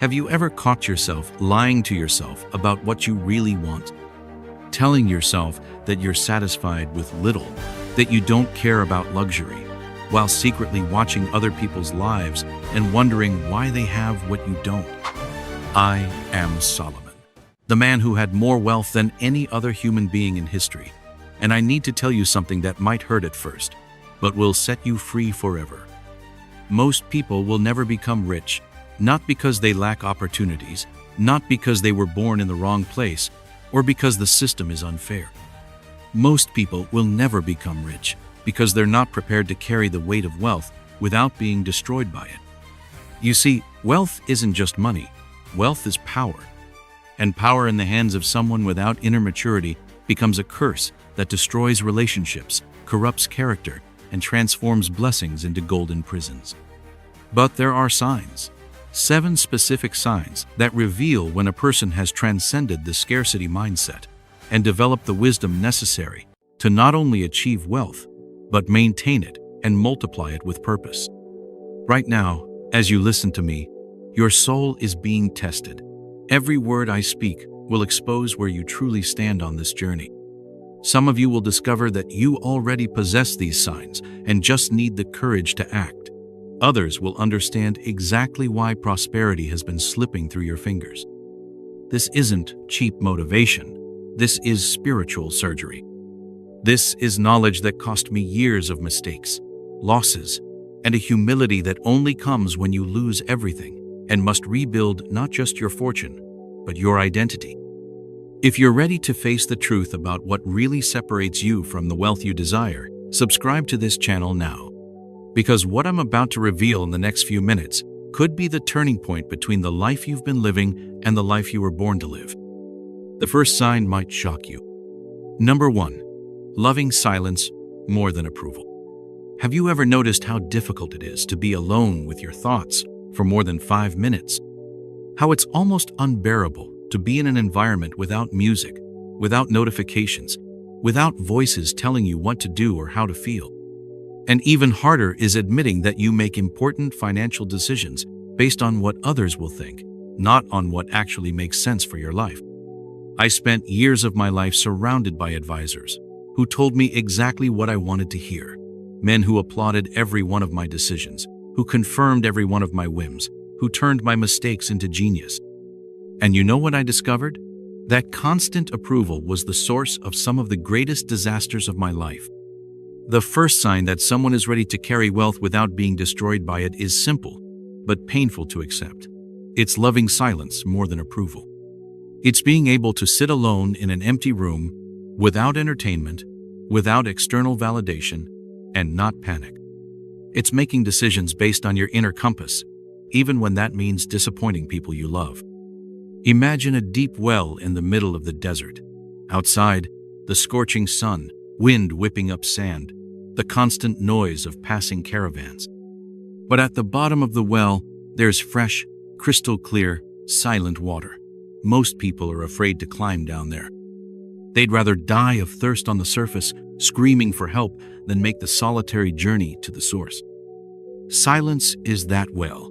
Have you ever caught yourself lying to yourself about what you really want? Telling yourself that you're satisfied with little, that you don't care about luxury, while secretly watching other people's lives and wondering why they have what you don't. I am Solomon, the man who had more wealth than any other human being in history. And I need to tell you something that might hurt at first, but will set you free forever. Most people will never become rich, not because they lack opportunities, not because they were born in the wrong place, or because the system is unfair. Most people will never become rich because they're not prepared to carry the weight of wealth without being destroyed by it. You see, wealth isn't just money. Wealth is power. And power in the hands of someone without inner maturity becomes a curse that destroys relationships, corrupts character, and transforms blessings into golden prisons. But there are signs. 7 specific signs that reveal when a person has transcended the scarcity mindset and developed the wisdom necessary to not only achieve wealth, but maintain it and multiply it with purpose. Right now, as you listen to me, your soul is being tested. Every word I speak will expose where you truly stand on this journey. Some of you will discover that you already possess these signs and just need the courage to act. Others will understand exactly why prosperity has been slipping through your fingers. This isn't cheap motivation. This is spiritual surgery. This is knowledge that cost me years of mistakes, losses, and a humility that only comes when you lose everything and must rebuild not just your fortune, but your identity. If you're ready to face the truth about what really separates you from the wealth you desire, subscribe to this channel now. Because what I'm about to reveal in the next few minutes could be the turning point between the life you've been living and the life you were born to live. The first sign might shock you. Number 1, loving silence more than approval. Have you ever noticed how difficult it is to be alone with your thoughts for more than 5 minutes? How it's almost unbearable to be in an environment without music, without notifications, without voices telling you what to do or how to feel. And even harder is admitting that you make important financial decisions based on what others will think, not on what actually makes sense for your life. I spent years of my life surrounded by advisors who told me exactly what I wanted to hear, men who applauded every one of my decisions, who confirmed every one of my whims, who turned my mistakes into genius. And you know what I discovered? That constant approval was the source of some of the greatest disasters of my life. The first sign that someone is ready to carry wealth without being destroyed by it is simple, but painful to accept. It's loving silence more than approval. It's being able to sit alone in an empty room, without entertainment, without external validation, and not panic. It's making decisions based on your inner compass, even when that means disappointing people you love. Imagine a deep well in the middle of the desert. Outside, the scorching sun, wind whipping up sand, the constant noise of passing caravans. But at the bottom of the well, there's fresh, crystal clear, silent water. Most people are afraid to climb down there. They'd rather die of thirst on the surface, screaming for help, than make the solitary journey to the source. Silence is that well,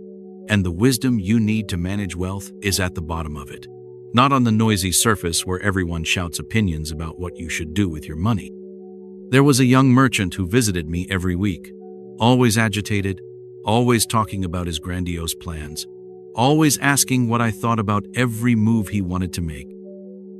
and the wisdom you need to manage wealth is at the bottom of it, not on the noisy surface where everyone shouts opinions about what you should do with your money. There was a young merchant who visited me every week, always agitated, always talking about his grandiose plans, always asking what I thought about every move he wanted to make.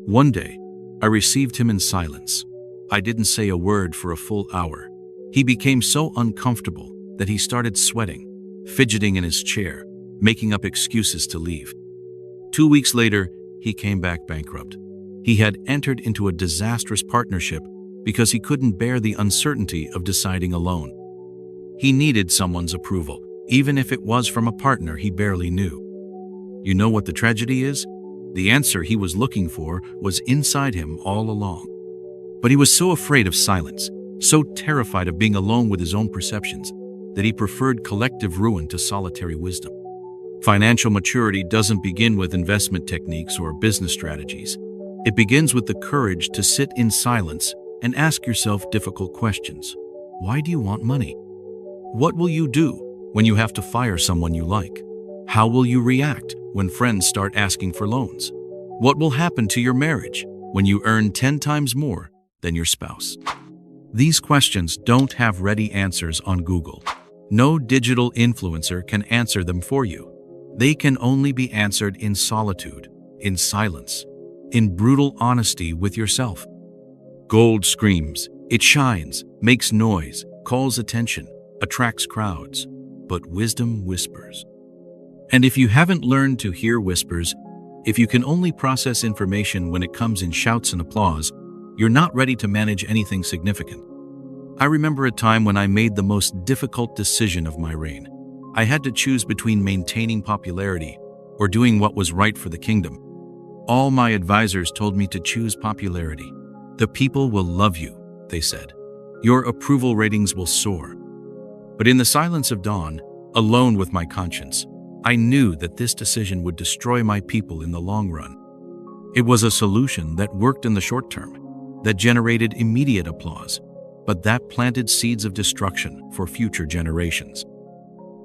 One day, I received him in silence. I didn't say a word for a full hour. He became so uncomfortable that he started sweating, fidgeting in his chair, making up excuses to leave. 2 weeks later, he came back bankrupt. He had entered into a disastrous partnership because he couldn't bear the uncertainty of deciding alone. He needed someone's approval, even if it was from a partner he barely knew. You know what the tragedy is? The answer he was looking for was inside him all along. But he was so afraid of silence, so terrified of being alone with his own perceptions, that he preferred collective ruin to solitary wisdom. Financial maturity doesn't begin with investment techniques or business strategies. It begins with the courage to sit in silence and ask yourself difficult questions. Why do you want money? What will you do when you have to fire someone you like? How will you react when friends start asking for loans? What will happen to your marriage when you earn 10 times more than your spouse? These questions don't have ready answers on Google. No digital influencer can answer them for you. They can only be answered in solitude, in silence, in brutal honesty with yourself. Gold screams, it shines, makes noise, calls attention, attracts crowds, but wisdom whispers. And if you haven't learned to hear whispers, if you can only process information when it comes in shouts and applause, you're not ready to manage anything significant. I remember a time when I made the most difficult decision of my reign. I had to choose between maintaining popularity or doing what was right for the kingdom. All my advisors told me to choose popularity. The people will love you, they said. Your approval ratings will soar. But in the silence of dawn, alone with my conscience, I knew that this decision would destroy my people in the long run. It was a solution that worked in the short term, that generated immediate applause, but that planted seeds of destruction for future generations.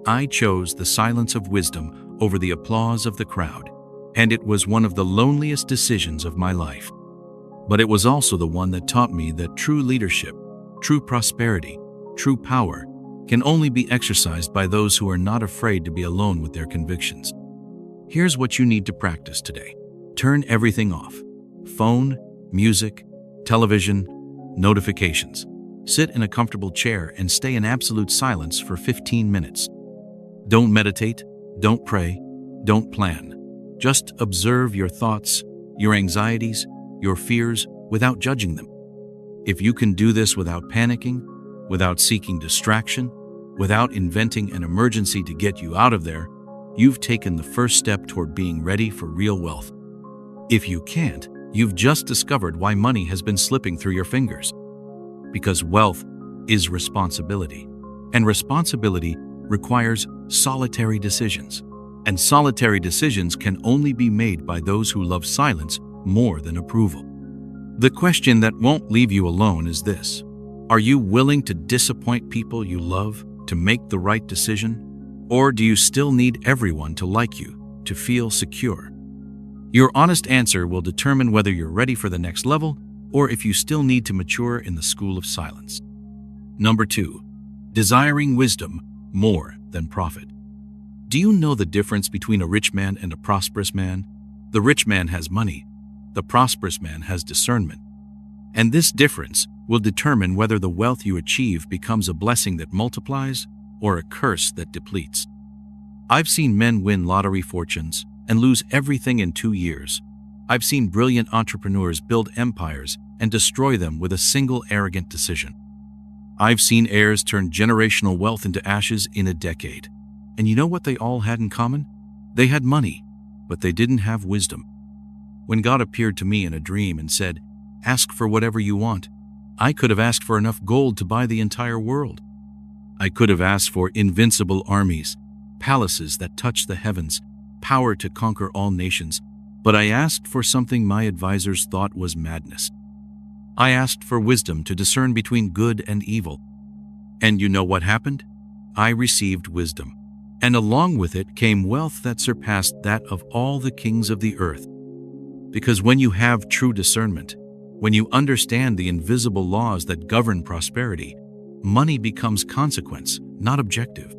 I chose the silence of wisdom over the applause of the crowd, and it was one of the loneliest decisions of my life. But it was also the one that taught me that true leadership, true prosperity, true power can only be exercised by those who are not afraid to be alone with their convictions. Here's what you need to practice today. Turn everything off. Phone, music, television, notifications. Sit in a comfortable chair and stay in absolute silence for 15 minutes. Don't meditate, don't pray, don't plan. Just observe your thoughts, your anxieties, your fears without judging them. If you can do this without panicking, without seeking distraction, without inventing an emergency to get you out of there, you've taken the first step toward being ready for real wealth. If you can't, you've just discovered why money has been slipping through your fingers. Because wealth is responsibility, and responsibility requires solitary decisions. And solitary decisions can only be made by those who love silence more than approval. The question that won't leave you alone is this: are you willing to disappoint people you love to make the right decision? Or do you still need everyone to like you, to feel secure? Your honest answer will determine whether you're ready for the next level or if you still need to mature in the school of silence. Number 2, desiring wisdom more than profit. Do you know the difference between a rich man and a prosperous man? The rich man has money. The prosperous man has discernment. And this difference will determine whether the wealth you achieve becomes a blessing that multiplies or a curse that depletes. I've seen men win lottery fortunes and lose everything in 2 years. I've seen brilliant entrepreneurs build empires and destroy them with a single arrogant decision. I've seen heirs turn generational wealth into ashes in a decade. And you know what they all had in common? They had money, but they didn't have wisdom. When God appeared to me in a dream and said, "Ask for whatever you want," I could have asked for enough gold to buy the entire world. I could have asked for invincible armies, palaces that touch the heavens, power to conquer all nations, but I asked for something my advisors thought was madness. I asked for wisdom to discern between good and evil. And you know what happened? I received wisdom, and along with it came wealth that surpassed that of all the kings of the earth. Because when you have true discernment, when you understand the invisible laws that govern prosperity, money becomes consequence, not objective.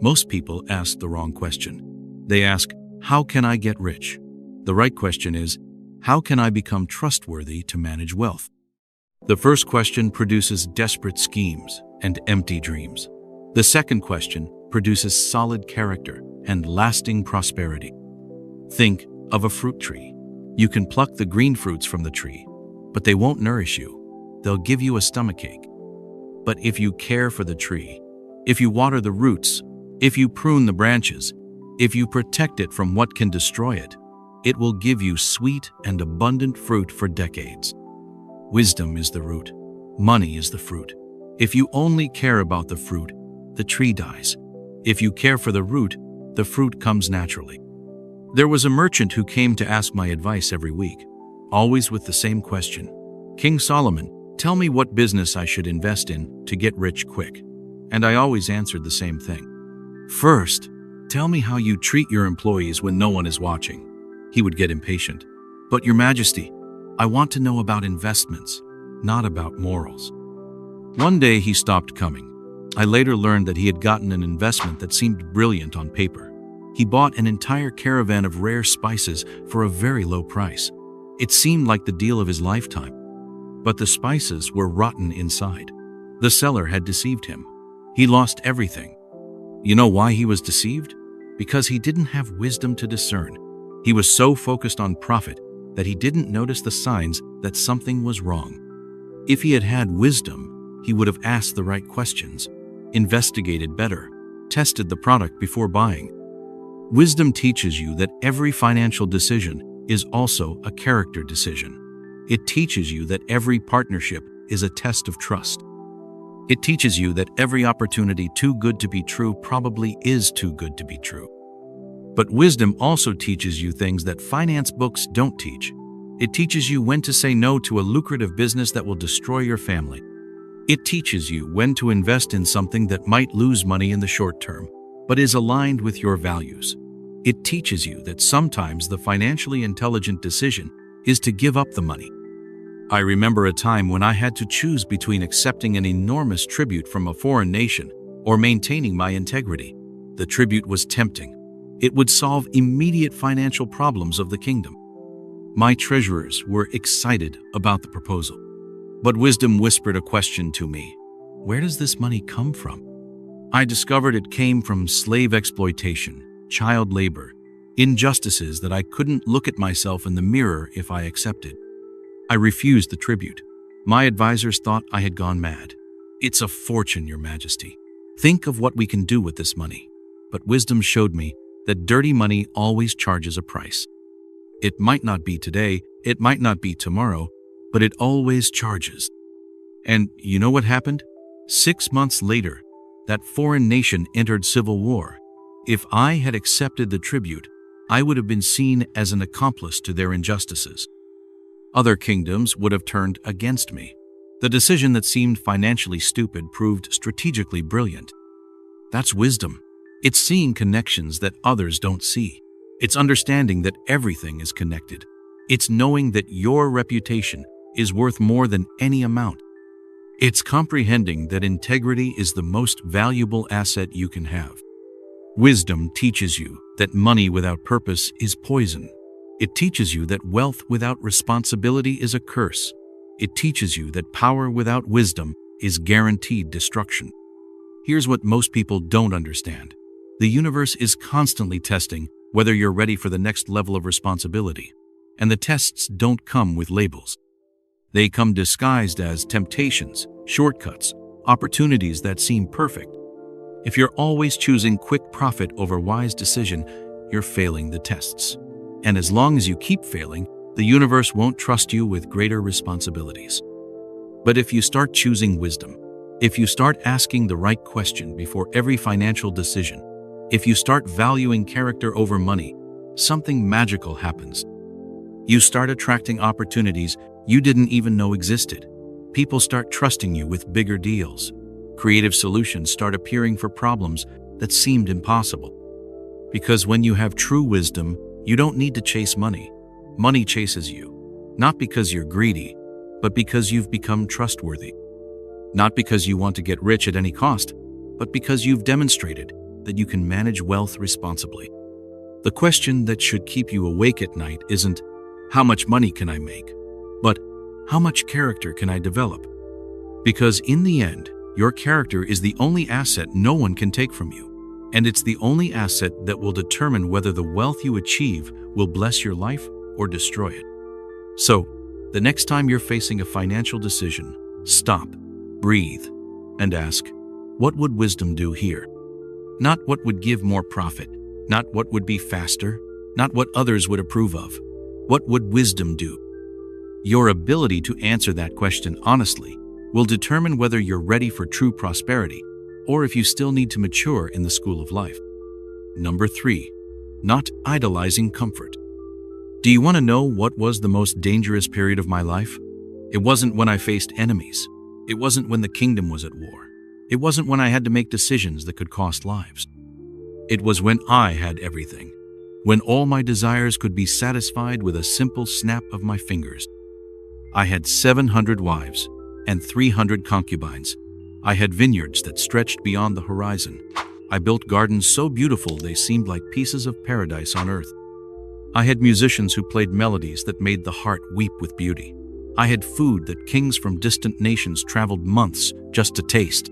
Most people ask the wrong question. They ask, "How can I get rich?" The right question is, "How can I become trustworthy to manage wealth?" The first question produces desperate schemes and empty dreams. The second question produces solid character and lasting prosperity. Think of a fruit tree. You can pluck the green fruits from the tree, but they won't nourish you. They'll give you a stomachache. But if you care for the tree, if you water the roots, if you prune the branches, if you protect it from what can destroy it, it will give you sweet and abundant fruit for decades. Wisdom is the root. Money is the fruit. If you only care about the fruit, the tree dies. If you care for the root, the fruit comes naturally. There was a merchant who came to ask my advice every week, always with the same question: "King Solomon, tell me what business I should invest in to get rich quick." And I always answered the same thing: "First, Tell me how you treat your employees when no one is watching." He would get impatient. "But Your Majesty, I want to know about investments, not about morals." One day he stopped coming. I later learned that he had gotten an investment that seemed brilliant on paper. He bought an entire caravan of rare spices for a very low price. It seemed like the deal of his lifetime. But the spices were rotten inside. The seller had deceived him. He lost everything. You know why he was deceived? Because he didn't have wisdom to discern. He was so focused on profit that he didn't notice the signs that something was wrong. If he had had wisdom, he would have asked the right questions, investigated better, tested the product before buying. Wisdom teaches you that every financial decision is also a character decision. It teaches you that every partnership is a test of trust. It teaches you that every opportunity too good to be true probably is too good to be true. But wisdom also teaches you things that finance books don't teach. It teaches you when to say no to a lucrative business that will destroy your family. It teaches you when to invest in something that might lose money in the short term, but is aligned with your values. It teaches you that sometimes the financially intelligent decision is to give up the money. I remember a time when I had to choose between accepting an enormous tribute from a foreign nation or maintaining my integrity. The tribute was tempting. It would solve immediate financial problems of the kingdom. My treasurers were excited about the proposal. But wisdom whispered a question to me. Where does this money come from? I discovered it came from slave exploitation, child labor, injustices that I couldn't look at myself in the mirror if I accepted. I refused the tribute. My advisors thought I had gone mad. "It's a fortune, Your Majesty. Think of what we can do with this money." But wisdom showed me that dirty money always charges a price. It might not be today, it might not be tomorrow, but it always charges. And you know what happened? 6 months later, that foreign nation entered civil war. If I had accepted the tribute, I would have been seen as an accomplice to their injustices. Other kingdoms would have turned against me. The decision that seemed financially stupid proved strategically brilliant. That's wisdom. It's seeing connections that others don't see. It's understanding that everything is connected. It's knowing that your reputation is worth more than any amount. It's comprehending that integrity is the most valuable asset you can have. Wisdom teaches you that money without purpose is poison. It teaches you that wealth without responsibility is a curse. It teaches you that power without wisdom is guaranteed destruction. Here's what most people don't understand. The universe is constantly testing whether you're ready for the next level of responsibility. And the tests don't come with labels. They come disguised as temptations, shortcuts, opportunities that seem perfect. If you're always choosing quick profit over wise decision, you're failing the tests. And as long as you keep failing, the universe won't trust you with greater responsibilities. But if you start choosing wisdom, if you start asking the right question before every financial decision, if you start valuing character over money, something magical happens. You start attracting opportunities you didn't even know existed. People start trusting you with bigger deals. Creative solutions start appearing for problems that seemed impossible. Because when you have true wisdom, you don't need to chase money. Money chases you, not because you're greedy, but because you've become trustworthy. Not because you want to get rich at any cost, but because you've demonstrated that you can manage wealth responsibly. The question that should keep you awake at night isn't, how much money can I make? But how much character can I develop? Because in the end, your character is the only asset no one can take from you. And it's the only asset that will determine whether the wealth you achieve will bless your life or destroy it. So, the next time you're facing a financial decision, stop, breathe, and ask, what would wisdom do here? Not what would give more profit, not what would be faster, not what others would approve of. What would wisdom do? Your ability to answer that question honestly will determine whether you're ready for true prosperity or if you still need to mature in the school of life. Number 3, not idolizing comfort. Do you want to know what was the most dangerous period of my life? It wasn't when I faced enemies. It wasn't when the kingdom was at war. It wasn't when I had to make decisions that could cost lives. It was when I had everything, when all my desires could be satisfied with a simple snap of my fingers. I had 700 wives and 300 concubines. I had vineyards that stretched beyond the horizon. I built gardens so beautiful they seemed like pieces of paradise on earth. I had musicians who played melodies that made the heart weep with beauty. I had food that kings from distant nations traveled months just to taste.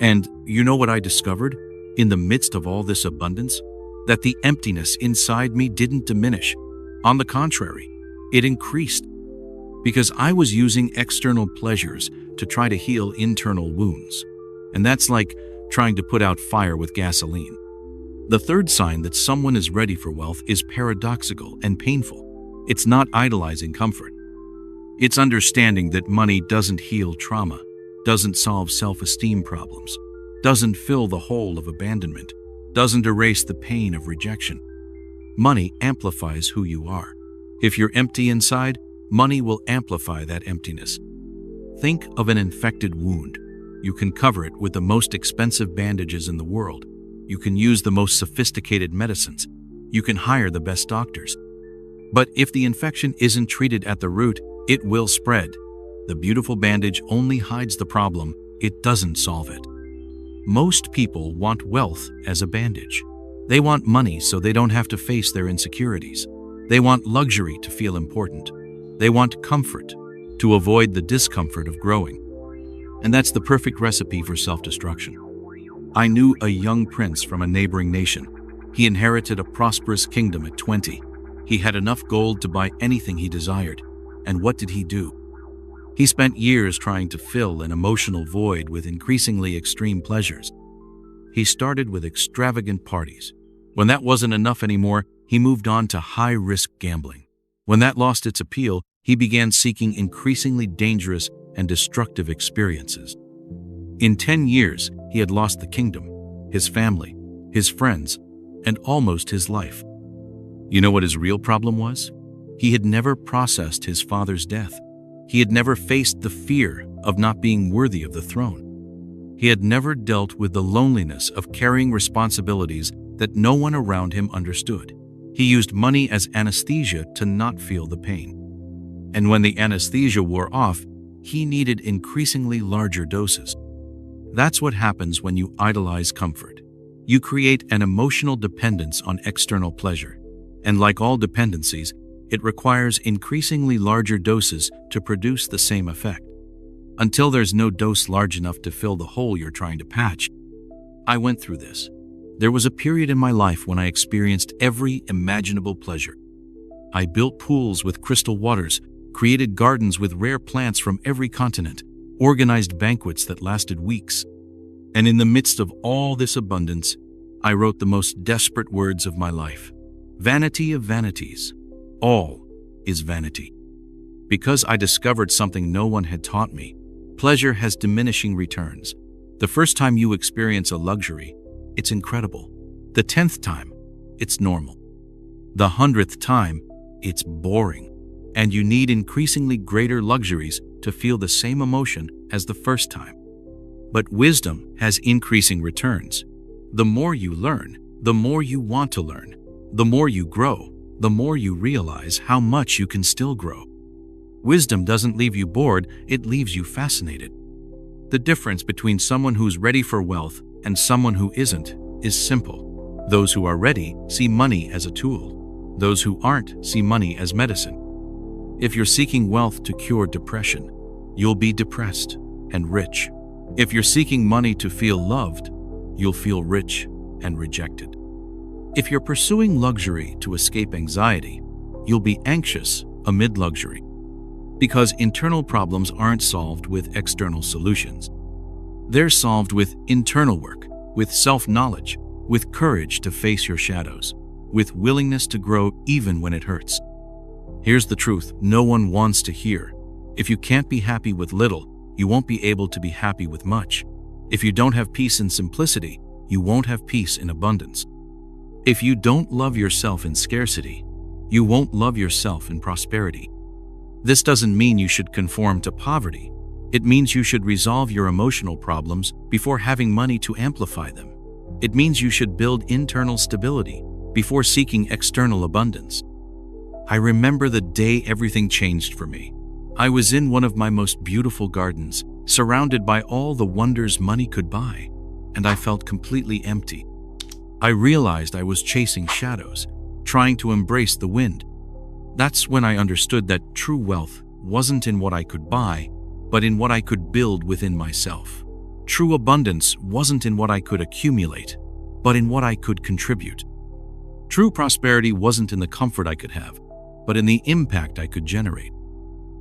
And you know what I discovered? In the midst of all this abundance, that the emptiness inside me didn't diminish. On the contrary, it increased. Because I was using external pleasures to try to heal internal wounds. And that's like trying to put out fire with gasoline. The third sign that someone is ready for wealth is paradoxical and painful. It's not idolizing comfort. It's understanding that money doesn't heal trauma, doesn't solve self-esteem problems, doesn't fill the hole of abandonment, doesn't erase the pain of rejection. Money amplifies who you are. If you're empty inside, money will amplify that emptiness. Think of an infected wound. You can cover it with the most expensive bandages in the world. You can use the most sophisticated medicines. You can hire the best doctors. But if the infection isn't treated at the root, it will spread. The beautiful bandage only hides the problem, it doesn't solve it. Most people want wealth as a bandage. They want money so they don't have to face their insecurities. They want luxury to feel important. They want comfort to avoid the discomfort of growing. And that's the perfect recipe for self-destruction. I knew a young prince from a neighboring nation. He inherited a prosperous kingdom at 20. He had enough gold to buy anything he desired. And what did he do? He spent years trying to fill an emotional void with increasingly extreme pleasures. He started with extravagant parties. When that wasn't enough anymore, he moved on to high-risk gambling. When that lost its appeal, he began seeking increasingly dangerous and destructive experiences. In 10 years, he had lost the kingdom, his family, his friends, and almost his life. You know what his real problem was? He had never processed his father's death. He had never faced the fear of not being worthy of the throne. He had never dealt with the loneliness of carrying responsibilities that no one around him understood. He used money as anesthesia to not feel the pain. And when the anesthesia wore off, he needed increasingly larger doses. That's what happens when you idolize comfort. You create an emotional dependence on external pleasure. And like all dependencies, it requires increasingly larger doses to produce the same effect. Until there's no dose large enough to fill the hole you're trying to patch. I went through this. There was a period in my life when I experienced every imaginable pleasure. I built pools with crystal waters, created gardens with rare plants from every continent, organized banquets that lasted weeks. And in the midst of all this abundance, I wrote the most desperate words of my life. Vanity of vanities. All is vanity. Because I discovered something no one had taught me, pleasure has diminishing returns. The first time you experience a luxury, it's incredible. The 10th time, it's normal. The 100th time, it's boring. And you need increasingly greater luxuries to feel the same emotion as the first time. But wisdom has increasing returns. The more you learn, the more you want to learn. The more you grow, the more you realize how much you can still grow. Wisdom doesn't leave you bored, it leaves you fascinated. The difference between someone who's ready for wealth and someone who isn't is simple. Those who are ready see money as a tool. Those who aren't see money as medicine. If you're seeking wealth to cure depression, you'll be depressed and rich. If you're seeking money to feel loved, you'll feel rich and rejected. If you're pursuing luxury to escape anxiety, you'll be anxious amid luxury. Because internal problems aren't solved with external solutions. They're solved with internal work, with self-knowledge, with courage to face your shadows, with willingness to grow even when it hurts. Here's the truth no one wants to hear. If you can't be happy with little, you won't be able to be happy with much. If you don't have peace in simplicity, you won't have peace in abundance. If you don't love yourself in scarcity, you won't love yourself in prosperity. This doesn't mean you should conform to poverty. It means you should resolve your emotional problems before having money to amplify them. It means you should build internal stability before seeking external abundance. I remember the day everything changed for me. I was in one of my most beautiful gardens, surrounded by all the wonders money could buy, and I felt completely empty. I realized I was chasing shadows, trying to embrace the wind. That's when I understood that true wealth wasn't in what I could buy, but in what I could build within myself. True abundance wasn't in what I could accumulate, but in what I could contribute. True prosperity wasn't in the comfort I could have, but in the impact I could generate.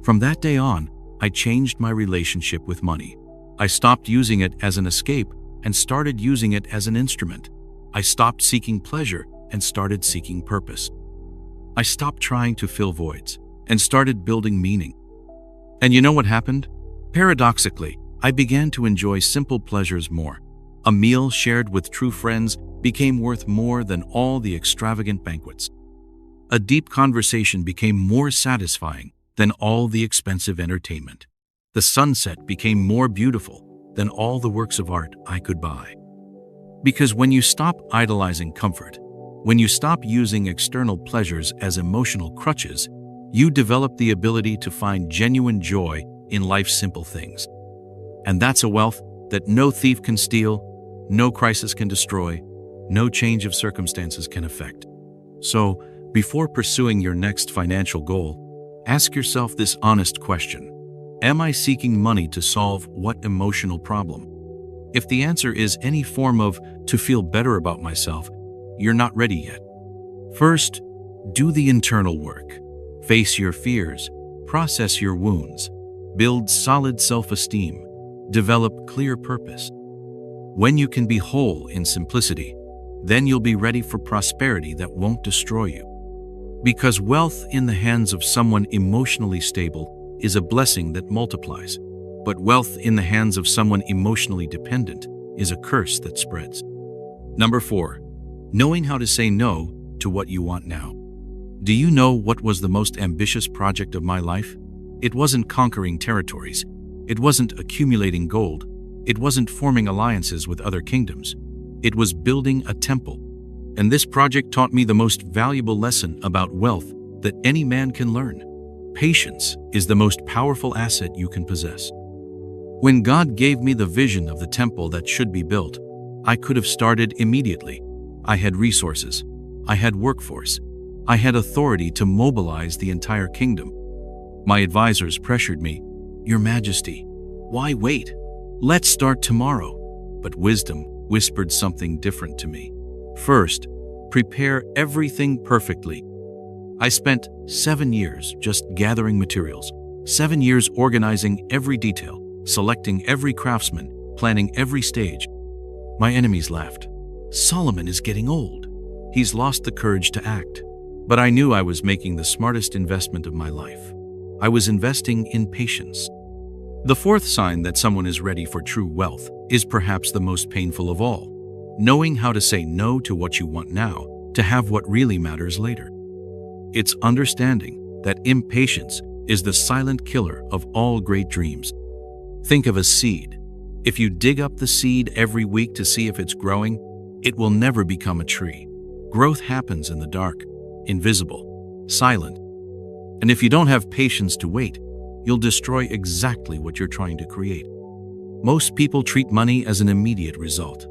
From that day on, I changed my relationship with money. I stopped using it as an escape and started using it as an instrument. I stopped seeking pleasure and started seeking purpose. I stopped trying to fill voids and started building meaning. And you know what happened? Paradoxically, I began to enjoy simple pleasures more. A meal shared with true friends became worth more than all the extravagant banquets. A deep conversation became more satisfying than all the expensive entertainment. The sunset became more beautiful than all the works of art I could buy. Because when you stop idolizing comfort, when you stop using external pleasures as emotional crutches, you develop the ability to find genuine joy in life's simple things. And that's a wealth that no thief can steal, no crisis can destroy, no change of circumstances can affect. So, before pursuing your next financial goal, ask yourself this honest question. Am I seeking money to solve what emotional problem? If the answer is any form of to feel better about myself, you're not ready yet. First, do the internal work. Face your fears, process your wounds, build solid self-esteem, develop clear purpose. When you can be whole in simplicity, then you'll be ready for prosperity that won't destroy you. Because wealth in the hands of someone emotionally stable is a blessing that multiplies, but wealth in the hands of someone emotionally dependent is a curse that spreads. Number 4, knowing how to say no to what you want now. Do you know what was the most ambitious project of my life? It wasn't conquering territories. It wasn't accumulating gold. It wasn't forming alliances with other kingdoms. It was building a temple. And this project taught me the most valuable lesson about wealth that any man can learn. Patience is the most powerful asset you can possess. When God gave me the vision of the temple that should be built, I could have started immediately. I had resources. I had workforce. I had authority to mobilize the entire kingdom. My advisors pressured me, "Your Majesty, why wait? Let's start tomorrow." But wisdom whispered something different to me. First, prepare everything perfectly. I spent 7 years just gathering materials, 7 years organizing every detail, selecting every craftsman, planning every stage. My enemies laughed. "Solomon is getting old. He's lost the courage to act." But I knew I was making the smartest investment of my life. I was investing in patience. The fourth sign that someone is ready for true wealth is perhaps the most painful of all. Knowing how to say no to what you want now to have what really matters later. It's understanding that impatience is the silent killer of all great dreams. Think of a seed. If you dig up the seed every week to see if it's growing, it will never become a tree. Growth happens in the dark, invisible, silent. And if you don't have patience to wait, you'll destroy exactly what you're trying to create. Most people treat money as an immediate result.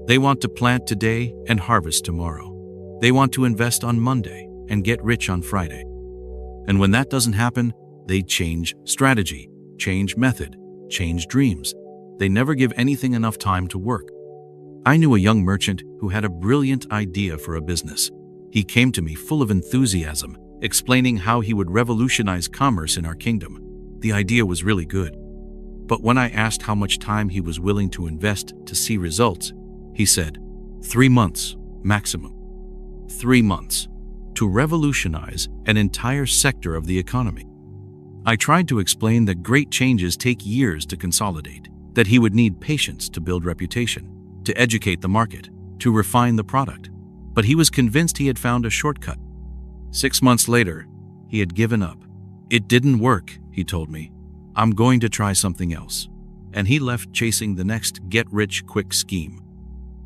They want to plant today and harvest tomorrow. They want to invest on Monday and get rich on Friday. And when that doesn't happen, they change strategy, change method, change dreams. They never give anything enough time to work. I knew a young merchant who had a brilliant idea for a business. He came to me full of enthusiasm, explaining how he would revolutionize commerce in our kingdom. The idea was really good. But when I asked how much time he was willing to invest to see results, he said, 3 months, maximum. 3 months, to revolutionize an entire sector of the economy. I tried to explain that great changes take years to consolidate, that he would need patience to build reputation, to educate the market, to refine the product. But he was convinced he had found a shortcut. 6 months later, he had given up. "It didn't work," he told me. "I'm going to try something else." And he left chasing the next get-rich-quick scheme.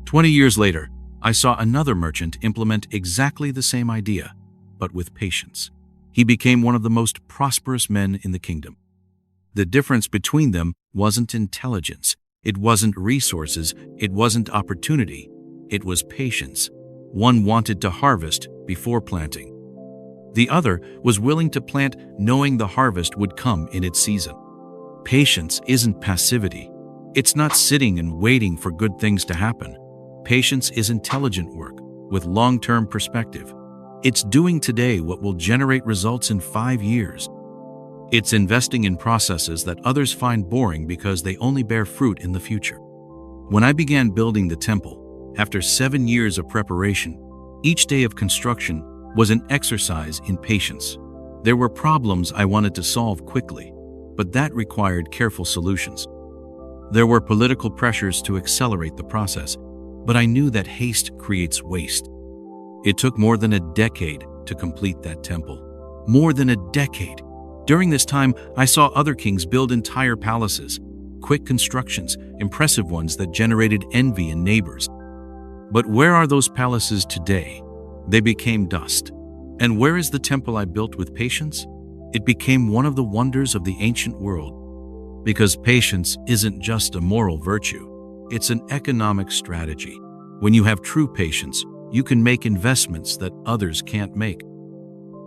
20 years later, I saw another merchant implement exactly the same idea, but with patience. He became one of the most prosperous men in the kingdom. The difference between them wasn't intelligence, it wasn't resources, it wasn't opportunity, it was patience. One wanted to harvest before planting. The other was willing to plant knowing the harvest would come in its season. Patience isn't passivity. It's not sitting and waiting for good things to happen. Patience is intelligent work with long-term perspective. It's doing today what will generate results in 5 years. It's investing in processes that others find boring because they only bear fruit in the future. When I began building the temple, after 7 years of preparation, each day of construction was an exercise in patience. There were problems I wanted to solve quickly, but that required careful solutions. There were political pressures to accelerate the process, but I knew that haste creates waste. It took more than a decade to complete that temple. More than a decade. During this time, I saw other kings build entire palaces, quick constructions, impressive ones that generated envy in neighbors. But where are those palaces today? They became dust. And where is the temple I built with patience? It became one of the wonders of the ancient world. Because patience isn't just a moral virtue, it's an economic strategy. When you have true patience, you can make investments that others can't make.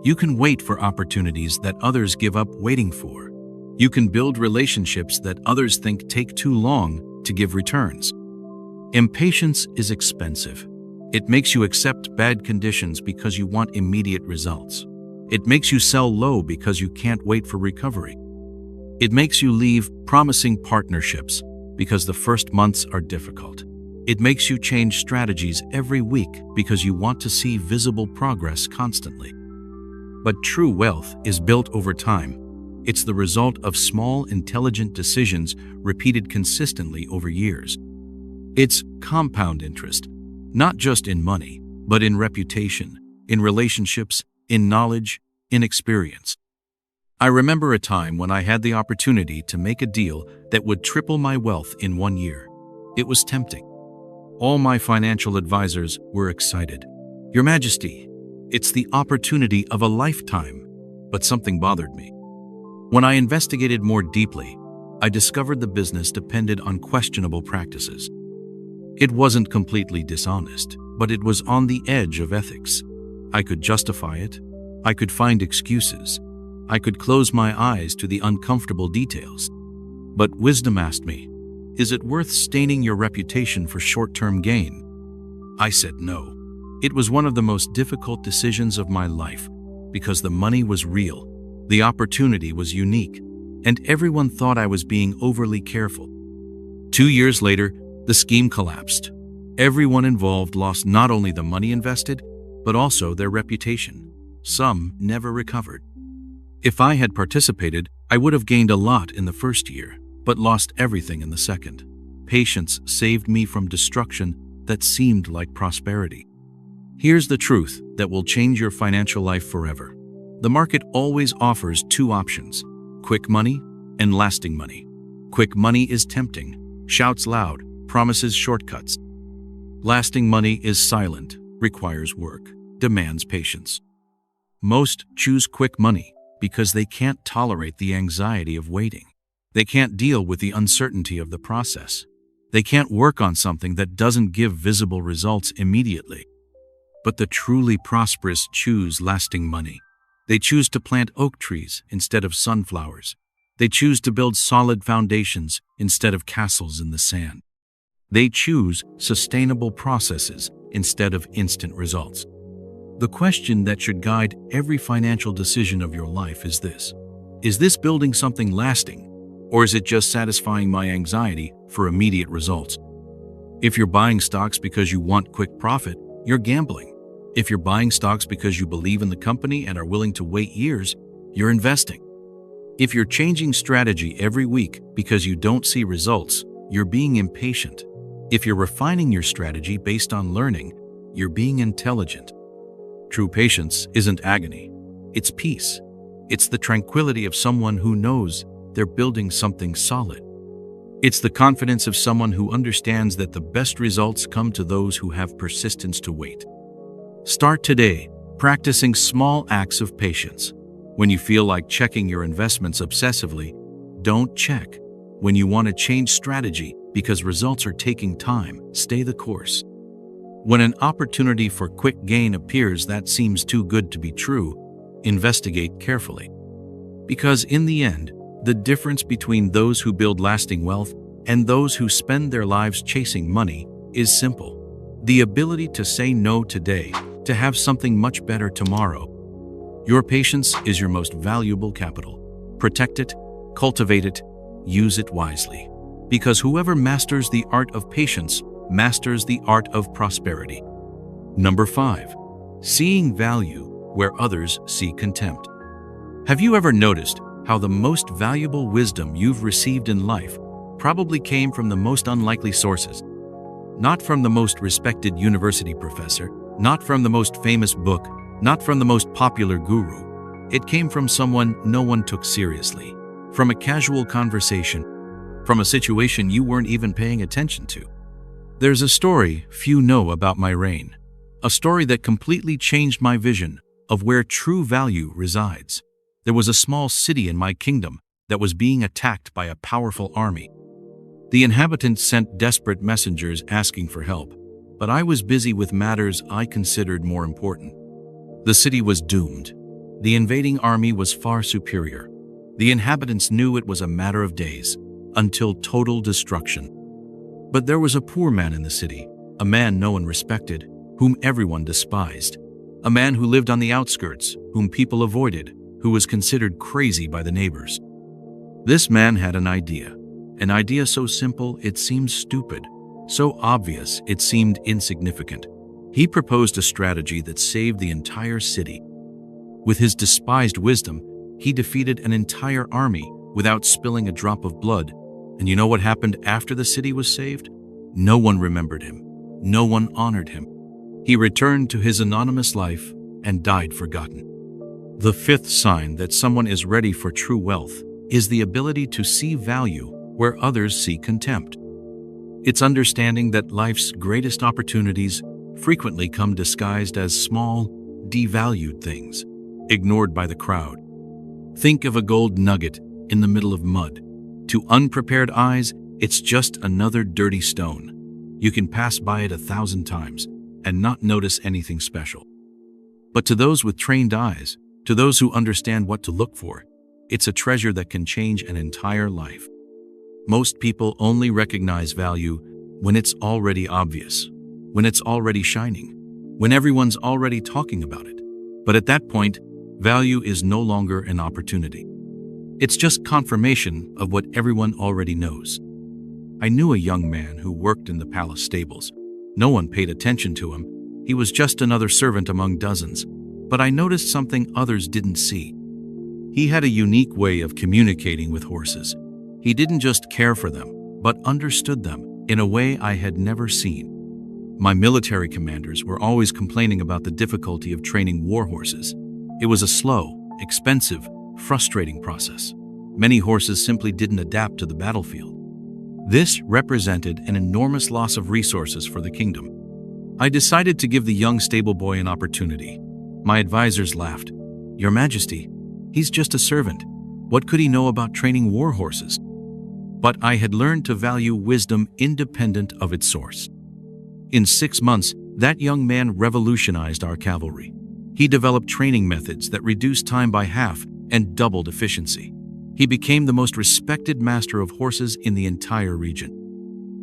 You can wait for opportunities that others give up waiting for. You can build relationships that others think take too long to give returns. Impatience is expensive. It makes you accept bad conditions because you want immediate results. It makes you sell low because you can't wait for recovery. It makes you leave promising partnerships because the first months are difficult. It makes you change strategies every week because you want to see visible progress constantly. But true wealth is built over time. It's the result of small, intelligent decisions repeated consistently over years. It's compound interest, not just in money, but in reputation, in relationships, in knowledge, in experience. I remember a time when I had the opportunity to make a deal that would triple my wealth in 1 year. It was tempting. All my financial advisors were excited. "Your Majesty, it's the opportunity of a lifetime." But something bothered me. When I investigated more deeply, I discovered the business depended on questionable practices. It wasn't completely dishonest, but it was on the edge of ethics. I could justify it. I could find excuses. I could close my eyes to the uncomfortable details. But wisdom asked me, "Is it worth staining your reputation for short-term gain?" I said no. It was one of the most difficult decisions of my life because the money was real, the opportunity was unique, and everyone thought I was being overly careful. 2 years later, the scheme collapsed. Everyone involved lost not only the money invested, but also their reputation. Some never recovered. If I had participated, I would have gained a lot in the first year, but lost everything in the second. Patience saved me from destruction that seemed like prosperity. Here's the truth that will change your financial life forever. The market always offers 2 options: quick money and lasting money. Quick money is tempting, shouts loud, promises shortcuts. Lasting money is silent, requires work, demands patience. Most choose quick money because they can't tolerate the anxiety of waiting. They can't deal with the uncertainty of the process. They can't work on something that doesn't give visible results immediately. But the truly prosperous choose lasting money. They choose to plant oak trees instead of sunflowers. They choose to build solid foundations instead of castles in the sand. They choose sustainable processes instead of instant results. The question that should guide every financial decision of your life is this: is this building something lasting, or is it just satisfying my anxiety for immediate results? If you're buying stocks because you want quick profit, you're gambling. If you're buying stocks because you believe in the company and are willing to wait years, you're investing. If you're changing strategy every week because you don't see results, you're being impatient. If you're refining your strategy based on learning, you're being intelligent. True patience isn't agony. It's peace. It's the tranquility of someone who knows they're building something solid. It's the confidence of someone who understands that the best results come to those who have persistence to wait. Start today, practicing small acts of patience. When you feel like checking your investments obsessively, don't check. When you want to change strategy because results are taking time, stay the course. When an opportunity for quick gain appears that seems too good to be true, investigate carefully. Because in the end, the difference between those who build lasting wealth and those who spend their lives chasing money is simple. The ability to say no today, to have something much better tomorrow. Your patience is your most valuable capital. Protect it, cultivate it, use it wisely. Because whoever masters the art of patience masters the art of prosperity. Number 5. Seeing value where others see contempt. Have you ever noticed how the most valuable wisdom you've received in life probably came from the most unlikely sources? Not from the most respected university professor, not from the most famous book, not from the most popular guru. It came from someone no one took seriously, from a casual conversation, from a situation you weren't even paying attention to. There's a story few know about my reign, a story that completely changed my vision of where true value resides. There was a small city in my kingdom that was being attacked by a powerful army. The inhabitants sent desperate messengers asking for help, but I was busy with matters I considered more important. The city was doomed. The invading army was far superior. The inhabitants knew it was a matter of days until total destruction. But there was a poor man in the city, a man no one respected, whom everyone despised, a man who lived on the outskirts, whom people avoided, who was considered crazy by the neighbors. This man had an idea so simple it seemed stupid, so obvious it seemed insignificant. He proposed a strategy that saved the entire city. With his despised wisdom, he defeated an entire army without spilling a drop of blood. And you know what happened after the city was saved? No one remembered him. No one honored him. He returned to his anonymous life and died forgotten. The 5th sign that someone is ready for true wealth is the ability to see value where others see contempt. It's understanding that life's greatest opportunities frequently come disguised as small, devalued things, ignored by the crowd. Think of a gold nugget in the middle of mud. To unprepared eyes, it's just another dirty stone. You can pass by it 1,000 times and not notice anything special. But to those with trained eyes, to those who understand what to look for, it's a treasure that can change an entire life. Most people only recognize value when it's already obvious, when it's already shining, when everyone's already talking about it. But at that point, value is no longer an opportunity. It's just confirmation of what everyone already knows. I knew a young man who worked in the palace stables. No one paid attention to him. He was just another servant among dozens. But I noticed something others didn't see. He had a unique way of communicating with horses. He didn't just care for them, but understood them in a way I had never seen. My military commanders were always complaining about the difficulty of training war horses. It was a slow, expensive, frustrating process. Many horses simply didn't adapt to the battlefield. This represented an enormous loss of resources for the kingdom. I decided to give the young stable boy an opportunity. My advisors laughed. "Your Majesty, he's just a servant. What could he know about training war horses?" But I had learned to value wisdom independent of its source. In 6 months, that young man revolutionized our cavalry. He developed training methods that reduced time by half and doubled efficiency. He became the most respected master of horses in the entire region.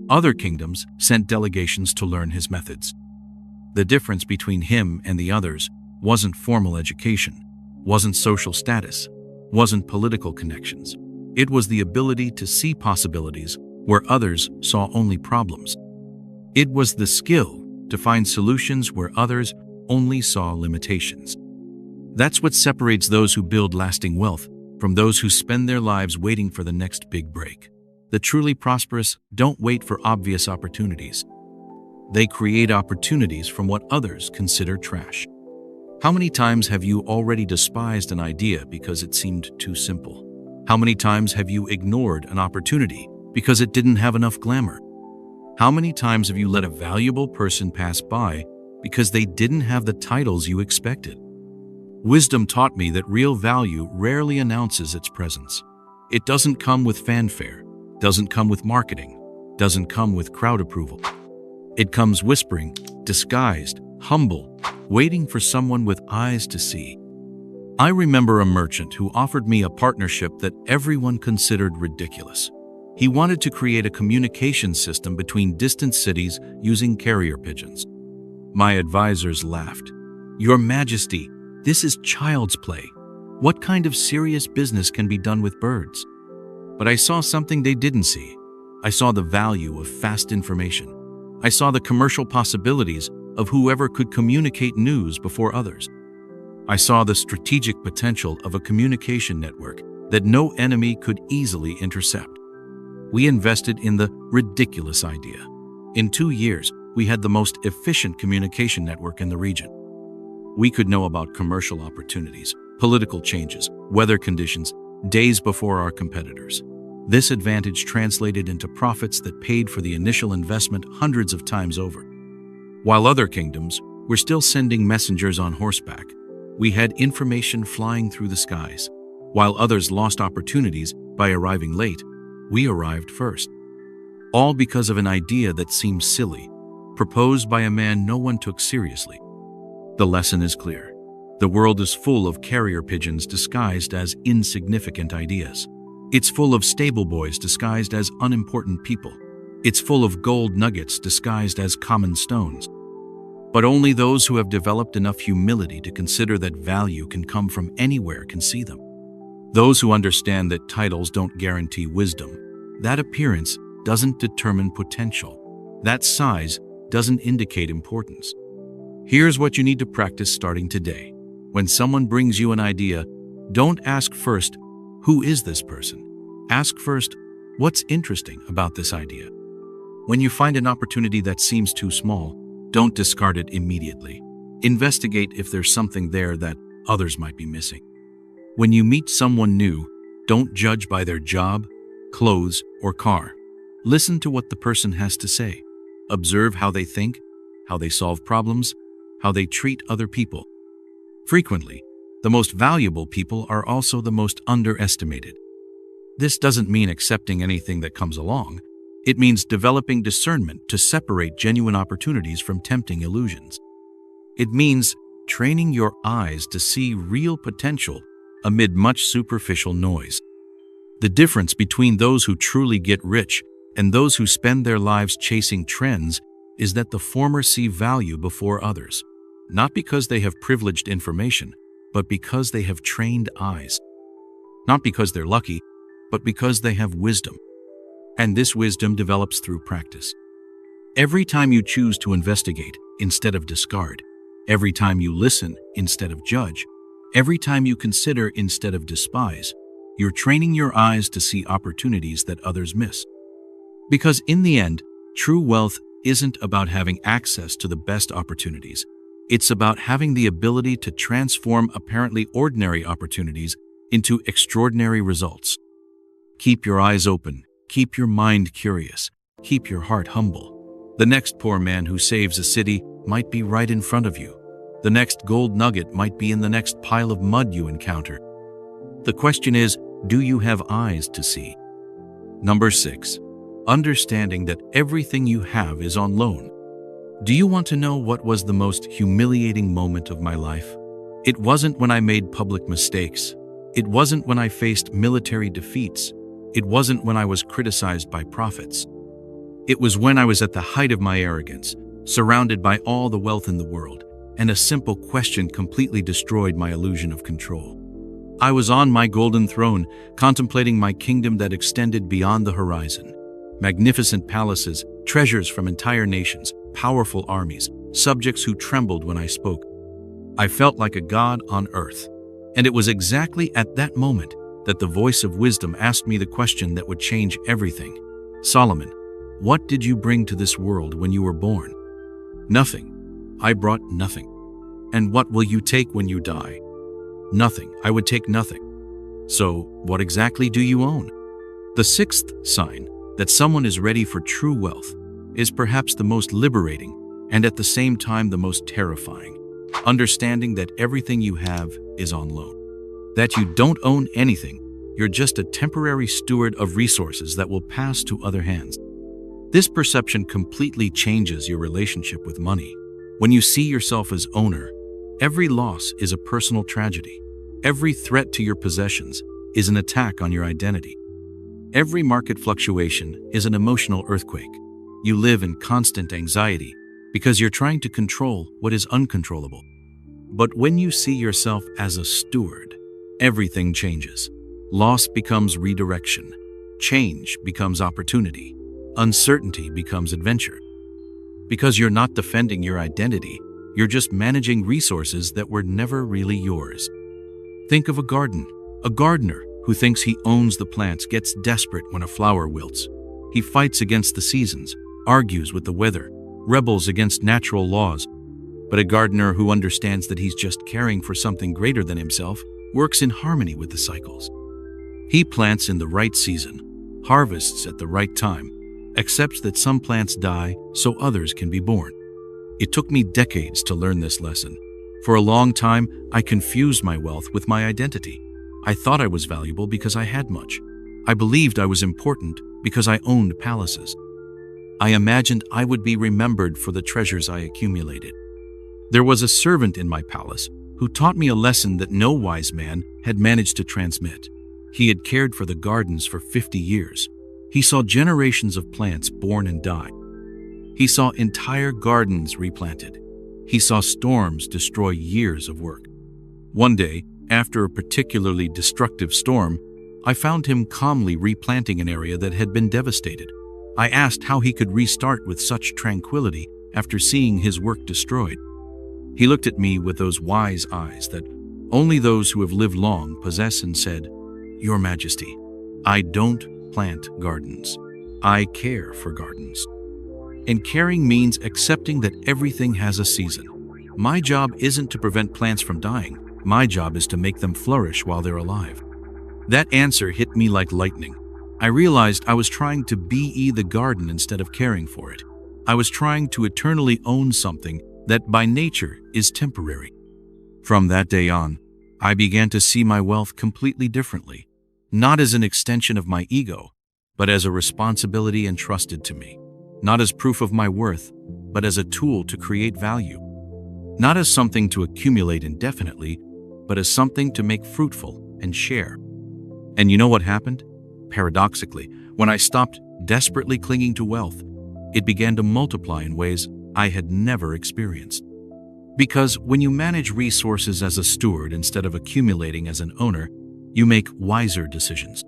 Other kingdoms sent delegations to learn his methods. The difference between him and the others wasn't formal education, wasn't social status, wasn't political connections. It was the ability to see possibilities where others saw only problems. It was the skill to find solutions where others only saw limitations. That's what separates those who build lasting wealth from those who spend their lives waiting for the next big break. The truly prosperous don't wait for obvious opportunities. They create opportunities from what others consider trash. How many times have you already despised an idea because it seemed too simple? How many times have you ignored an opportunity Because it didn't have enough glamour. How many times have you let a valuable person pass by because they didn't have the titles you expected? Wisdom taught me that real value rarely announces its presence. It doesn't come with fanfare, doesn't come with marketing, doesn't come with crowd approval. It comes whispering, disguised, humble, waiting for someone with eyes to see. I remember a merchant who offered me a partnership that everyone considered ridiculous. He wanted to create a communication system between distant cities using carrier pigeons. My advisors laughed. "Your Majesty, this is child's play. What kind of serious business can be done with birds?" But I saw something they didn't see. I saw the value of fast information. I saw the commercial possibilities of whoever could communicate news before others. I saw the strategic potential of a communication network that no enemy could easily intercept. We invested in the ridiculous idea. In 2 years, we had the most efficient communication network in the region. We could know about commercial opportunities, political changes, weather conditions, days before our competitors. This advantage translated into profits that paid for the initial investment hundreds of times over. While other kingdoms were still sending messengers on horseback, we had information flying through the skies. While others lost opportunities by arriving late, we arrived first. All because of an idea that seemed silly, proposed by a man no one took seriously. The lesson is clear. The world is full of carrier pigeons disguised as insignificant ideas. It's full of stable boys disguised as unimportant people. It's full of gold nuggets disguised as common stones. But only those who have developed enough humility to consider that value can come from anywhere can see them. Those who understand that titles don't guarantee wisdom, that appearance doesn't determine potential, that size doesn't indicate importance. Here's what you need to practice starting today. When someone brings you an idea, don't ask first, "Who is this person?" Ask first, "What's interesting about this idea?" When you find an opportunity that seems too small, don't discard it immediately. Investigate if there's something there that others might be missing. When you meet someone new, don't judge by their job, clothes, or car. Listen to what the person has to say. Observe how they think, how they solve problems, how they treat other people. Frequently, the most valuable people are also the most underestimated. This doesn't mean accepting anything that comes along. It means developing discernment to separate genuine opportunities from tempting illusions. It means training your eyes to see real potential amid much superficial noise. The difference between those who truly get rich and those who spend their lives chasing trends is that the former see value before others, not because they have privileged information, but because they have trained eyes. Not because they're lucky, but because they have wisdom. And this wisdom develops through practice. Every time you choose to investigate instead of discard, every time you listen instead of judge, every time you consider instead of despise, you're training your eyes to see opportunities that others miss. Because in the end, true wealth isn't about having access to the best opportunities. It's about having the ability to transform apparently ordinary opportunities into extraordinary results. Keep your eyes open, keep your mind curious, keep your heart humble. The next poor man who saves a city might be right in front of you. The next gold nugget might be in the next pile of mud you encounter. The question is, do you have eyes to see? Number 6, understanding that everything you have is on loan. Do you want to know what was the most humiliating moment of my life? It wasn't when I made public mistakes. It wasn't when I faced military defeats. It wasn't when I was criticized by prophets. It was when I was at the height of my arrogance, surrounded by all the wealth in the world, and a simple question completely destroyed my illusion of control. I was on my golden throne, contemplating my kingdom that extended beyond the horizon. Magnificent palaces, treasures from entire nations, powerful armies, subjects who trembled when I spoke. I felt like a god on earth. And it was exactly at that moment that the voice of wisdom asked me the question that would change everything. Solomon, what did you bring to this world when you were born? Nothing. I brought nothing. And what will you take when you die? Nothing. I would take nothing. So, what exactly do you own? The 6th sign, that someone is ready for true wealth is perhaps the most liberating and at the same time the most terrifying. Understanding that everything you have is on loan. That you don't own anything, you're just a temporary steward of resources that will pass to other hands. This perception completely changes your relationship with money. When you see yourself as owner, every loss is a personal tragedy. Every threat to your possessions is an attack on your identity. Every market fluctuation is an emotional earthquake. You live in constant anxiety because you're trying to control what is uncontrollable. But when you see yourself as a steward, everything changes. Loss becomes redirection. Change becomes opportunity. Uncertainty becomes adventure. Because you're not defending your identity, you're just managing resources that were never really yours. Think of a garden. A gardener who thinks he owns the plants gets desperate when a flower wilts. He fights against the seasons, argues with the weather, rebels against natural laws. But a gardener who understands that he's just caring for something greater than himself works in harmony with the cycles. He plants in the right season, harvests at the right time, accepts that some plants die so others can be born. It took me decades to learn this lesson. For a long time, I confused my wealth with my identity. I thought I was valuable because I had much. I believed I was important because I owned palaces. I imagined I would be remembered for the treasures I accumulated. There was a servant in my palace who taught me a lesson that no wise man had managed to transmit. He had cared for the gardens for 50 years. He saw generations of plants born and die. He saw entire gardens replanted. He saw storms destroy years of work. One day, after a particularly destructive storm, I found him calmly replanting an area that had been devastated. I asked how he could restart with such tranquility after seeing his work destroyed. He looked at me with those wise eyes that only those who have lived long possess and said, "Your Majesty, I don't plant gardens. I care for gardens." And caring means accepting that everything has a season. My job isn't to prevent plants from dying. My job is to make them flourish while they're alive. That answer hit me like lightning. I realized I was trying to be the garden instead of caring for it. I was trying to eternally own something that by nature is temporary. From that day on, I began to see my wealth completely differently, not as an extension of my ego, but as a responsibility entrusted to me. Not as proof of my worth, but as a tool to create value. Not as something to accumulate indefinitely, but as something to make fruitful and share. And you know what happened? Paradoxically, when I stopped desperately clinging to wealth, it began to multiply in ways I had never experienced. Because when you manage resources as a steward instead of accumulating as an owner, you make wiser decisions.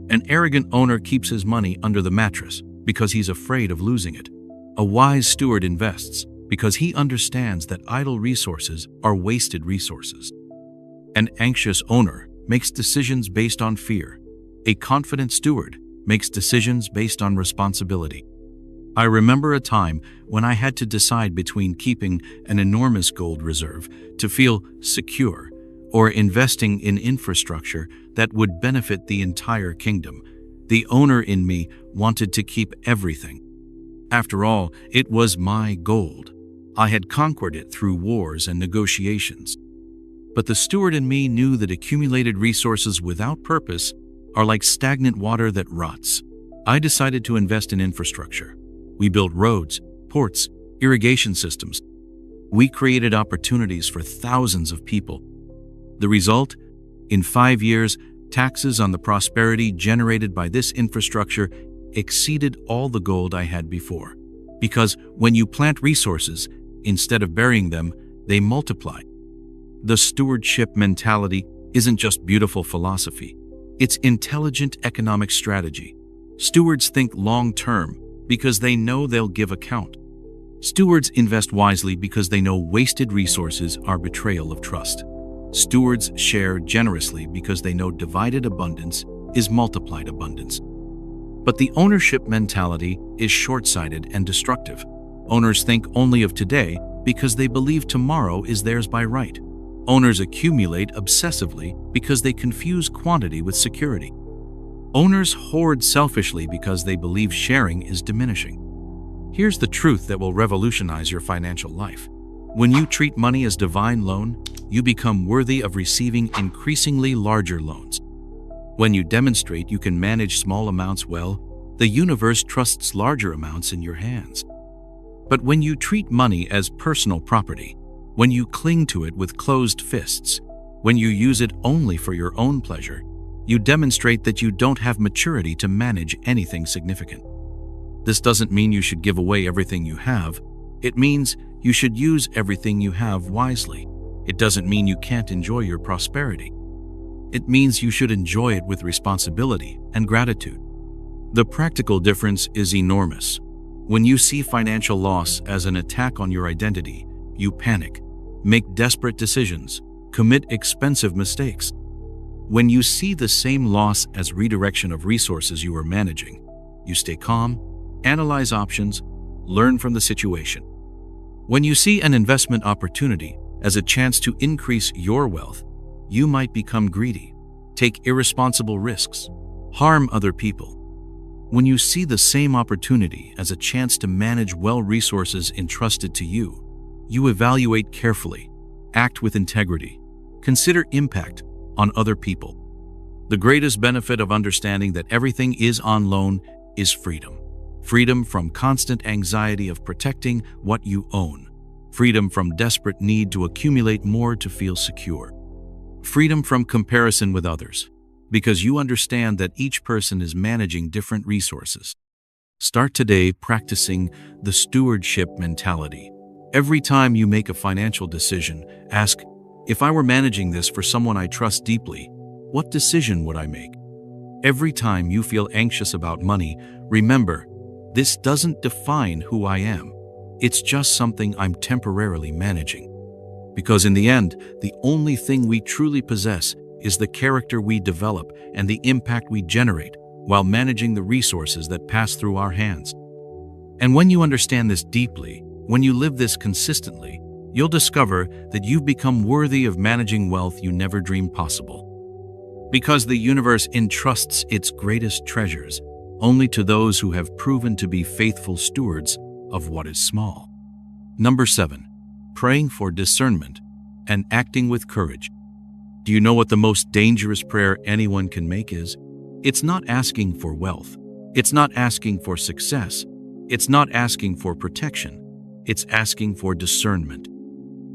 An arrogant owner keeps his money under the mattress because he's afraid of losing it. A wise steward invests because he understands that idle resources are wasted resources. An anxious owner makes decisions based on fear. A confident steward makes decisions based on responsibility. I remember a time when I had to decide between keeping an enormous gold reserve to feel secure or investing in infrastructure that would benefit the entire kingdom. The owner in me wanted to keep everything. After all, it was my gold. I had conquered it through wars and negotiations. But the steward in me knew that accumulated resources without purpose are like stagnant water that rots. I decided to invest in infrastructure. We built roads, ports, irrigation systems. We created opportunities for thousands of people. The result? In 5 years, taxes on the prosperity generated by this infrastructure exceeded all the gold I had before. Because when you plant resources, instead of burying them, they multiply. The stewardship mentality isn't just beautiful philosophy. It's intelligent economic strategy. Stewards think long-term because they know they'll give account. Stewards invest wisely because they know wasted resources are betrayal of trust. Stewards share generously because they know divided abundance is multiplied abundance. But the ownership mentality is short-sighted and destructive. Owners think only of today because they believe tomorrow is theirs by right. Owners accumulate obsessively because they confuse quantity with security. Owners hoard selfishly because they believe sharing is diminishing. Here's the truth that will revolutionize your financial life. When you treat money as divine loan, you become worthy of receiving increasingly larger loans. When you demonstrate you can manage small amounts well, the universe trusts larger amounts in your hands. But when you treat money as personal property, when you cling to it with closed fists, when you use it only for your own pleasure, you demonstrate that you don't have maturity to manage anything significant. This doesn't mean you should give away everything you have. It means you should use everything you have wisely. It doesn't mean you can't enjoy your prosperity. It means you should enjoy it with responsibility and gratitude. The practical difference is enormous. When you see financial loss as an attack on your identity, you panic, make desperate decisions, commit expensive mistakes. When you see the same loss as redirection of resources you are managing, you stay calm, analyze options, learn from the situation. When you see an investment opportunity as a chance to increase your wealth, you might become greedy, take irresponsible risks, harm other people. When you see the same opportunity as a chance to manage well resources entrusted to you, you evaluate carefully, act with integrity, consider impact on other people. The greatest benefit of understanding that everything is on loan is freedom. Freedom from constant anxiety of protecting what you own. Freedom from desperate need to accumulate more to feel secure. Freedom from comparison with others, because you understand that each person is managing different resources. Start today practicing the stewardship mentality. Every time you make a financial decision, ask, if I were managing this for someone I trust deeply, what decision would I make? Every time you feel anxious about money, remember, this doesn't define who I am. It's just something I'm temporarily managing. Because in the end, the only thing we truly possess is the character we develop and the impact we generate while managing the resources that pass through our hands. And when you understand this deeply, when you live this consistently, you'll discover that you've become worthy of managing wealth you never dreamed possible. Because the universe entrusts its greatest treasures only to those who have proven to be faithful stewards of what is small. Number 7. Praying for discernment and acting with courage. Do you know what the most dangerous prayer anyone can make is? It's not asking for wealth. It's not asking for success. It's not asking for protection. It's asking for discernment.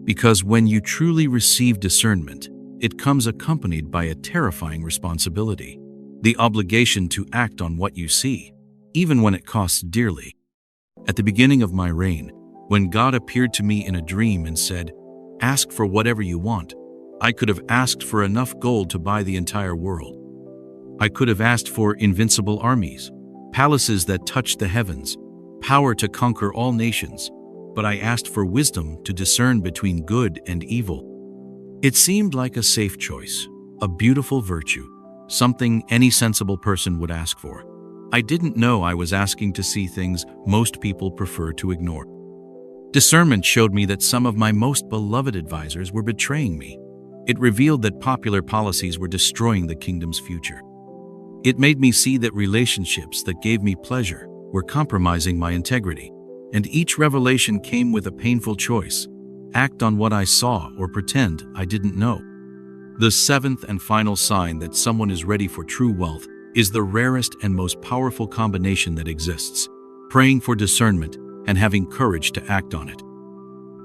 Because when you truly receive discernment, it comes accompanied by a terrifying responsibility, the obligation to act on what you see, even when it costs dearly. At the beginning of my reign, when God appeared to me in a dream and said, "Ask for whatever you want," I could have asked for enough gold to buy the entire world. I could have asked for invincible armies, palaces that touch the heavens, power to conquer all nations, but I asked for wisdom to discern between good and evil. It seemed like a safe choice, a beautiful virtue, something any sensible person would ask for. I didn't know I was asking to see things most people prefer to ignore. Discernment showed me that some of my most beloved advisors were betraying me. It revealed that popular policies were destroying the kingdom's future. It made me see that relationships that gave me pleasure were compromising my integrity. And each revelation came with a painful choice: act on what I saw or pretend I didn't know. The seventh and final sign that someone is ready for true wealth is the rarest and most powerful combination that exists: praying for discernment and having courage to act on it.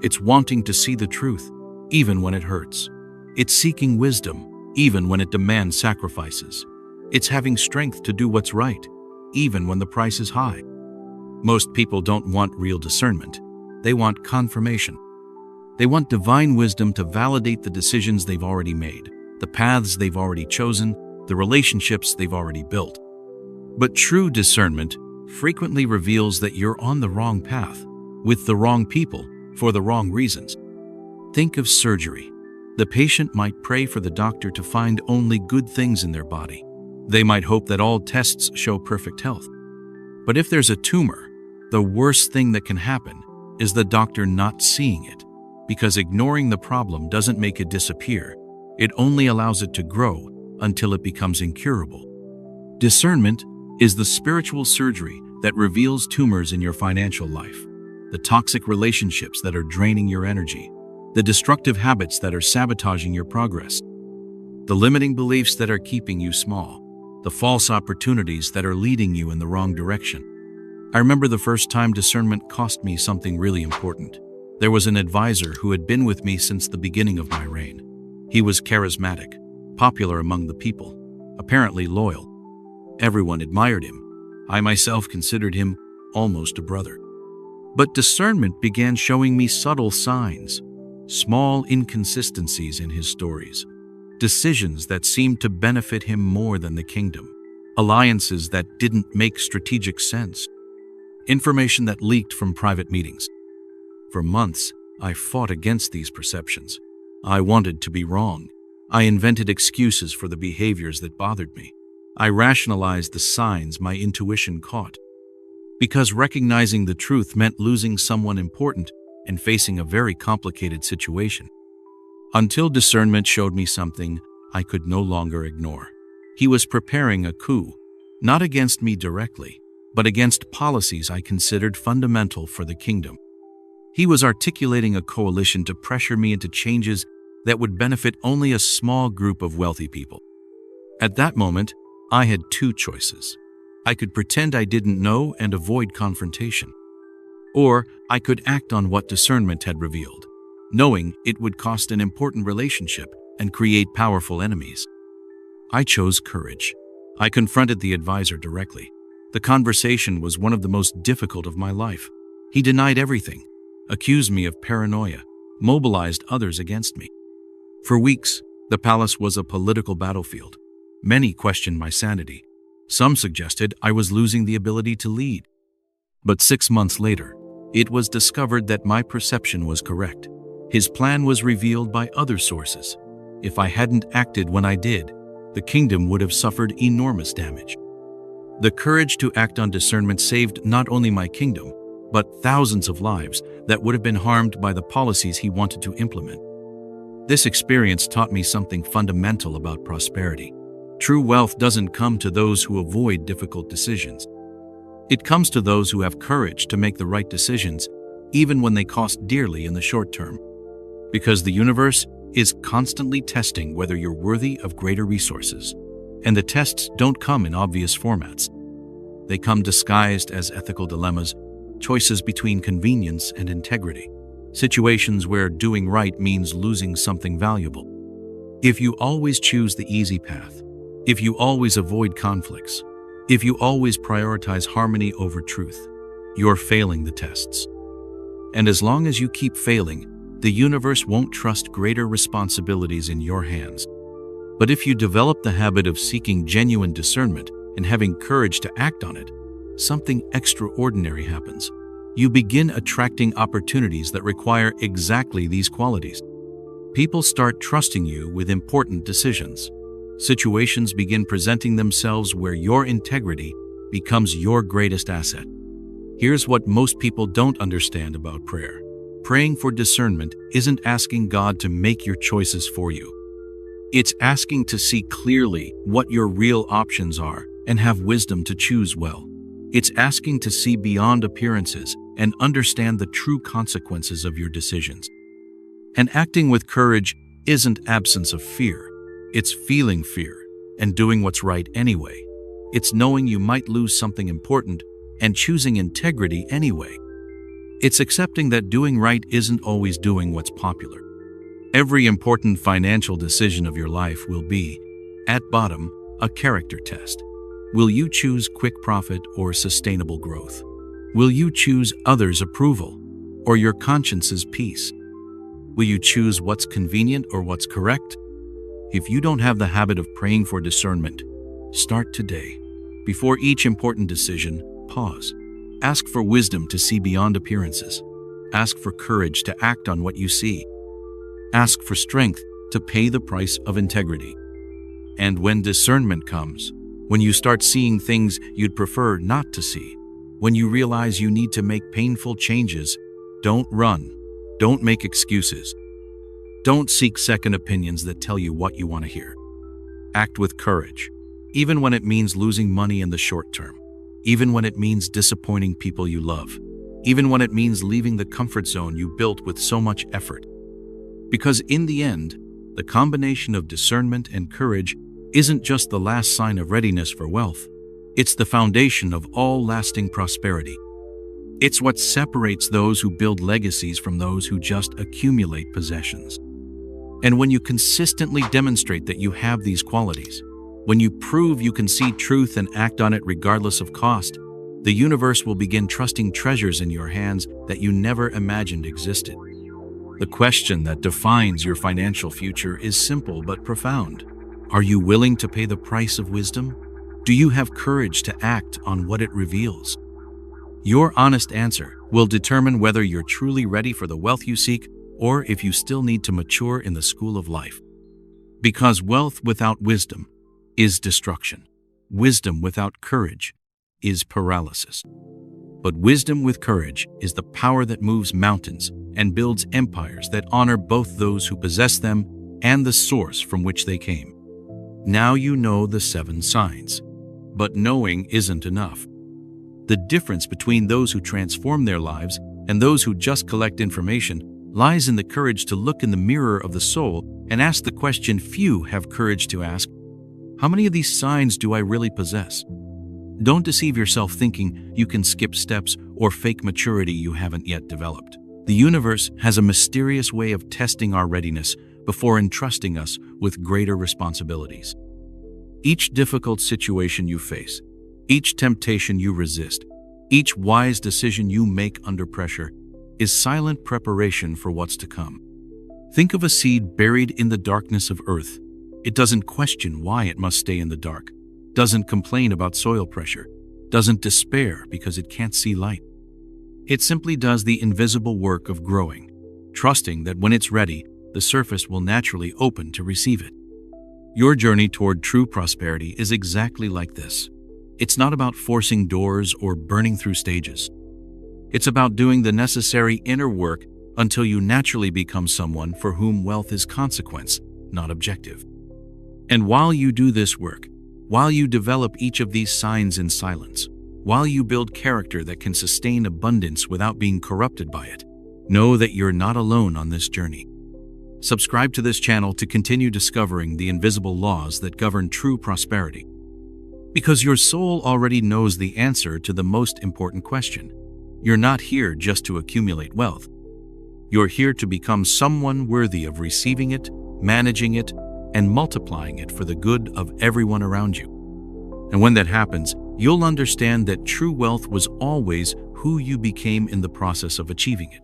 It's wanting to see the truth, even when it hurts. It's seeking wisdom, even when it demands sacrifices. It's having strength to do what's right, even when the price is high. Most people don't want real discernment. They want confirmation. They want divine wisdom to validate the decisions they've already made, the paths they've already chosen, the relationships they've already built. But true discernment frequently reveals that you're on the wrong path, with the wrong people, for the wrong reasons. Think of surgery. The patient might pray for the doctor to find only good things in their body. They might hope that all tests show perfect health. But if there's a tumor, the worst thing that can happen is the doctor not seeing it, because ignoring the problem doesn't make it disappear. It only allows it to grow until it becomes incurable. Discernment is the spiritual surgery that reveals tumors in your financial life, the toxic relationships that are draining your energy, the destructive habits that are sabotaging your progress, the limiting beliefs that are keeping you small, the false opportunities that are leading you in the wrong direction. I remember the first time discernment cost me something really important. There was an advisor who had been with me since the beginning of my reign. He was charismatic, popular among the people, apparently loyal. Everyone admired him. I myself considered him almost a brother. But discernment began showing me subtle signs, small inconsistencies in his stories, decisions that seemed to benefit him more than the kingdom, alliances that didn't make strategic sense, information that leaked from private meetings. For months, I fought against these perceptions. I wanted to be wrong. I invented excuses for the behaviors that bothered me. I rationalized the signs my intuition caught. Because recognizing the truth meant losing someone important and facing a very complicated situation. Until discernment showed me something I could no longer ignore. He was preparing a coup, not against me directly, but against policies I considered fundamental for the kingdom. He was articulating a coalition to pressure me into changes that would benefit only a small group of wealthy people. At that moment, I had two choices. I could pretend I didn't know and avoid confrontation. Or I could act on what discernment had revealed, knowing it would cost an important relationship and create powerful enemies. I chose courage. I confronted the advisor directly. The conversation was one of the most difficult of my life. He denied everything, accused me of paranoia, mobilized others against me. For weeks, the palace was a political battlefield. Many questioned my sanity. Some suggested I was losing the ability to lead. But 6 months later, it was discovered that my perception was correct. His plan was revealed by other sources. If I hadn't acted when I did, the kingdom would have suffered enormous damage. The courage to act on discernment saved not only my kingdom, but thousands of lives that would have been harmed by the policies he wanted to implement. This experience taught me something fundamental about prosperity. True wealth doesn't come to those who avoid difficult decisions. It comes to those who have courage to make the right decisions, even when they cost dearly in the short term. Because the universe is constantly testing whether you're worthy of greater resources. And the tests don't come in obvious formats. They come disguised as ethical dilemmas, choices between convenience and integrity, situations where doing right means losing something valuable. If you always choose the easy path, if you always avoid conflicts, if you always prioritize harmony over truth, you're failing the tests. And as long as you keep failing, the universe won't trust greater responsibilities in your hands. But if you develop the habit of seeking genuine discernment and having courage to act on it, something extraordinary happens. You begin attracting opportunities that require exactly these qualities. People start trusting you with important decisions. Situations begin presenting themselves where your integrity becomes your greatest asset. Here's what most people don't understand about prayer. Praying for discernment isn't asking God to make your choices for you. It's asking to see clearly what your real options are and have wisdom to choose well. It's asking to see beyond appearances and understand the true consequences of your decisions. And acting with courage isn't absence of fear. It's feeling fear and doing what's right anyway. It's knowing you might lose something important and choosing integrity anyway. It's accepting that doing right isn't always doing what's popular. Every important financial decision of your life will be, at bottom, a character test. Will you choose quick profit or sustainable growth? Will you choose others' approval or your conscience's peace? Will you choose what's convenient or what's correct? If you don't have the habit of praying for discernment, start today. Before each important decision, pause. Ask for wisdom to see beyond appearances. Ask for courage to act on what you see. Ask for strength to pay the price of integrity. And when discernment comes, when you start seeing things you'd prefer not to see, when you realize you need to make painful changes, don't run. Don't make excuses. Don't seek second opinions that tell you what you want to hear. Act with courage. even when it means losing money in the short term, even when it means disappointing people you love, even when it means leaving the comfort zone you built with so much effort. Because in the end, the combination of discernment and courage isn't just the last sign of readiness for wealth. It's the foundation of all lasting prosperity. It's what separates those who build legacies from those who just accumulate possessions. And when you consistently demonstrate that you have these qualities, when you prove you can see truth and act on it regardless of cost, the universe will begin trusting treasures in your hands that you never imagined existed. The question that defines your financial future is simple but profound. Are you willing to pay the price of wisdom? Do you have courage to act on what it reveals? Your honest answer will determine whether you're truly ready for the wealth you seek or if you still need to mature in the school of life. Because wealth without wisdom is destruction. Wisdom without courage is paralysis. But wisdom with courage is the power that moves mountains and builds empires that honor both those who possess them and the source from which they came. Now you know the 7 signs. But knowing isn't enough. The difference between those who transform their lives and those who just collect information lies in the courage to look in the mirror of the soul and ask the question few have courage to ask: how many of these signs do I really possess? Don't deceive yourself thinking you can skip steps or fake maturity you haven't yet developed. The universe has a mysterious way of testing our readiness before entrusting us with greater responsibilities. Each difficult situation you face, each temptation you resist, each wise decision you make under pressure is silent preparation for what's to come. Think of a seed buried in the darkness of earth. It doesn't question why it must stay in the dark, doesn't complain about soil pressure, doesn't despair because it can't see light. It simply does the invisible work of growing, trusting that when it's ready, the surface will naturally open to receive it. Your journey toward true prosperity is exactly like this. It's not about forcing doors or burning through stages. It's about doing the necessary inner work until you naturally become someone for whom wealth is consequence, not objective. And while you do this work, while you develop each of these signs in silence, while you build character that can sustain abundance without being corrupted by it, know that you're not alone on this journey. Subscribe to this channel to continue discovering the invisible laws that govern true prosperity. Because your soul already knows the answer to the most important question. You're not here just to accumulate wealth. You're here to become someone worthy of receiving it, managing it, and multiplying it for the good of everyone around you. And when that happens, you'll understand that true wealth was always who you became in the process of achieving it.